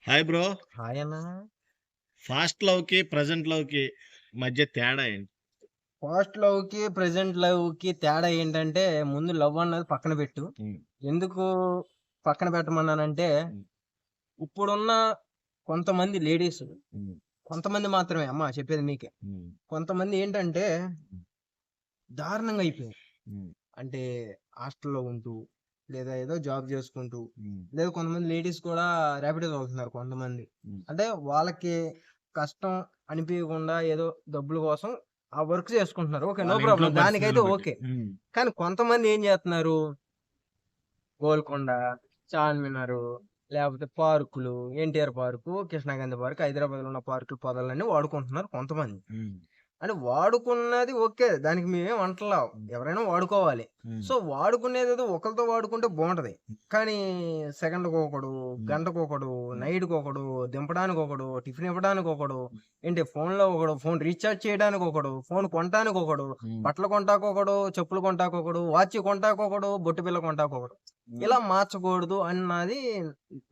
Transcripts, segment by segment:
Hi bro. Hi అన్న. Fast లవ్‌కి, present లవ్‌కి మధ్య తేడా ఏంటి? ఫాస్ట్ లవ్‌కి, ప్రెజెంట్ లవ్‌కి తేడా ఏంటంటే, ముందు లవ్ అన్నది పక్కన పెట్టు. హ్మ్. ఎందుకు పక్కన పెట్టమన్నానంటే, హ్మ్. ఇప్పుడున్న కొంతమంది లేడీస్, హ్మ్. కొంతమంది మాత్రమే అమ్మ చెప్పేది మీకే. హ్మ్. కొంతమంది ఏంటంటే, హ్మ్. దారుణంగా అయిపోయారు. హ్మ్. అంటే హాస్టల్‌లో ఉంటూ, లేదా ఏదో జాబ్ చేసుకుంటూ, హ్మ్. లేదా కొంతమంది లేడీస్ కూడా ర్యాపిడో తోలుతున్నారు కొంతమంది. హ్మ్. అంటే వాళ్ళకి కష్టం అనిపియకుండా ఏదో డబ్బుల కోసం ఆ వర్క్ చేసుకుంటున్నారు. ఓకే. నో వాళ్ళ ఇంట్లో ప్రాబ్లమ్. దానికైతే పరిస్థితులను బట్టి. ఓకే. హ్మ్. కానీ కొంతమంది ఏం జేత్తన్నారు, గోల్కొండ, చార్మినారు, లేపోతే పార్కులు, ఎన్టీఆర్ పార్కు, కృష్ణాగాంధీ పార్క్, హైదరాబాద్‌లో ఉన్న పార్కులు పొదలన్నీ వాడుకుంటున్నారు కొంతమంది. హ్మ్. అంటే వాడుకున్నది ఓకే. దానికి మేమేం అంటలా. హ్మ్. ఎవరైనా వాడుకోవాలి. హ్మ్. సో, వాడుకునేదేదో ఒకళ్ళతో వాడుకుంటే బావుంటది. కానీ సెకండ్‌కొకడు, హ్మ్. గంటకొకడు, హ్మ్. నైట్‌కొకడు, దింపడానికొకడు, టిఫిన్ ఇవ్వడానికొకడు, ఏంటి ఫోన్‌లో ఒకడు, ఫోన్ రీచార్జ్ చేయడానికొకడు, ఫోన్ కొంటానికొకడు, హ్మ్. బట్టలు కొంటాకొకడు, చెప్పులు కొంటాకొకడు, వాచ్ కొంటాకొకడు, బొట్టు బిల్ల కొంటాకొకడు. హ్మ్. ఇలా మార్చకూడదు అన్నది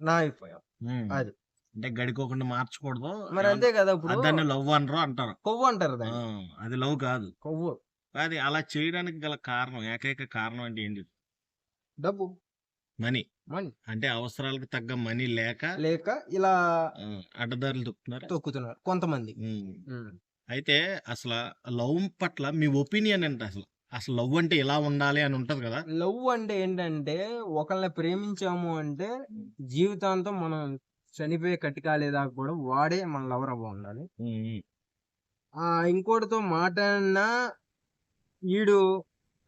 నా అభిప్రాయం. హ్మ్. అది. అంటే గడికోకుండా మార్చకూడదు. మరి అంతే ఏమన్నా గదా! ఇప్పుడు దాన్ని లవ్ అనరు అంటారు. కొవ్వు అంటారు ఆ! దాన్ని. అది లవ్ కాదు. కొవ్వు. అది అలా చేయడానికి గల కారణం, ఏకైక కారణం అంటే ఏంటి? డబ్బు. మనీ. మనీ. అంటే అవసరాలకు తగ్గ మనీ లేక లేక ఇలా అడ్డదారులు తొక్కుతున్నారా? తొక్కుతున్నారు కొంతమంది. హ్మ్. హ్మ్. అయితే అసల లవ్ పట్ల మీ ఒపీనియన్ ఏంటి అసలు? అసలు లవ్ అంటే ఇలా ఉండాలి అని ఉంటది కదా! లవ్ అంటే ఏంటంటే, ఒకళ్ళని ప్రేమించాము అంటే, హ్మ్. జీవితాంతం మనం చనిపోయే కటికాలేదాకా కూడా వాడే మన లవర్ అవ్వుండాలి. హ్మ్. హ్మ్. ఇంకోడితో మాట్లాడినా ఈడు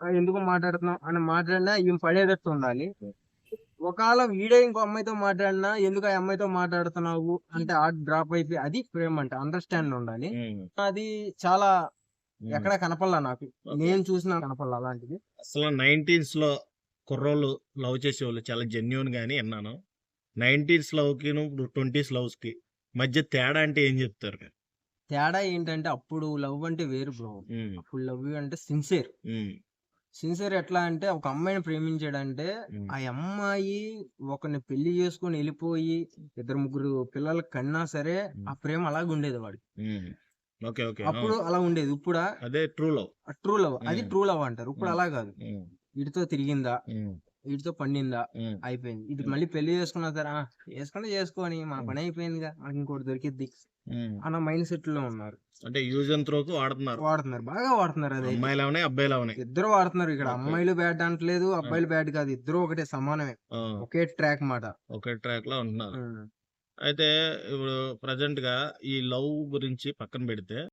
ఎందుకు మాట్లాడుతున్నావు అని మాట్లాడినా ఈమె పడేటట్టు ఉండాలి. ఒకాళ వీడే ఇంకో అమ్మాయితో మాట్లాడినా, ఎందుకు ఆ అమ్మాయితో మాట్లాడుతున్నావు అంటే హార్ట్ డ్రాప్ అయిపోయి అది ప్రేమ అంటే అండర్‌స్టాండ్ ఉండాలి. హ్మ్. అది చాలా హ్మ్. ఎక్కడ కనపడలా నాకు. ఓకే. నేను చూసినా కనపడలా అలాంటిది. అసలు 19స్‌లో కుర్రోళ్ళు లవ్ చేసేవాళ్ళు చాలా జెన్యూన్ గాని ఇన్నాను. 19స్ లవ్‌కిను, ఇప్పుడు 20స్ లవ్స్‌కి మధ్య తేడా అంటే ఏం చెప్తారు మీరు? తేడా ఏంటంటే అప్పుడు లవ్ అంటే వేరు బ్రో. హ్మ్. అప్పుడు లవ్ అంటే సిన్సియర్. హ్మ్. సిన్సియర్ ఎట్లా అంటే ఒక అమ్మాయిని ప్రేమించాడంటే, హ్మ్. ఆ అమ్మాయి ఒకడిని పెళ్లి చేసుకొని ఎళ్ళిపోయి, ఇద్దరు ముగ్గురు పిల్లలకి కన్నా సరే, హ్మ్. ఆ ప్రేమ అలాగుండేది వాడికి. హ్మ్. ఓకే. ఓకే. ఆ! అప్పుడు అలా ఉండేది. ఇప్పుడా అదే ట్రూ లవ్. True love. అది హ్మ్. ట్రూ లవ్ అంటారు. ఇప్పుడు హ్మ్. అలా గాదు. హ్మ్. వీడితో తిరిగిందా? హ్మ్. వీడితో పండిందా? హ్మ్. అయిపోయింది. ఇది హ్మ్. మళ్ళీ పెళ్లి చేసుకున్నా సరే, చేసుకుంటే చేసుకోని మన హ్మ్. పని అయిపోయిందిగా. మనకి ఇంకోటి దొరికిద్ది హ్మ్. అన్న మైండ్ సెట్‌లో ఉన్నారు. అంటే యూజ్ అండ్ త్రోకి వాడుతున్నారు. వాడుతున్నారు. బాగా వాడుతున్నారు అదైతే. అమ్మాయిలవని, అబ్బాయిలవని. ఇద్దరు వాడుతున్నారు. ఇక్కడ ఓకే. అమ్మాయిలు బ్యాడ్ అనట్లేదు. ఆ! అబ్బాయిలు బ్యాడ్ కాదు. ఇద్దరు ఒకటే సమానమే. ఆ! ఒకే ట్రాక్ మాట. ఒకే ట్రాక్‌లో ఉంటున్నారు. హ్మ్. అయితే ఇప్పుడు ప్రెజెంట్‌గా ఈ లవ్ గురించి పక్కన పెడితే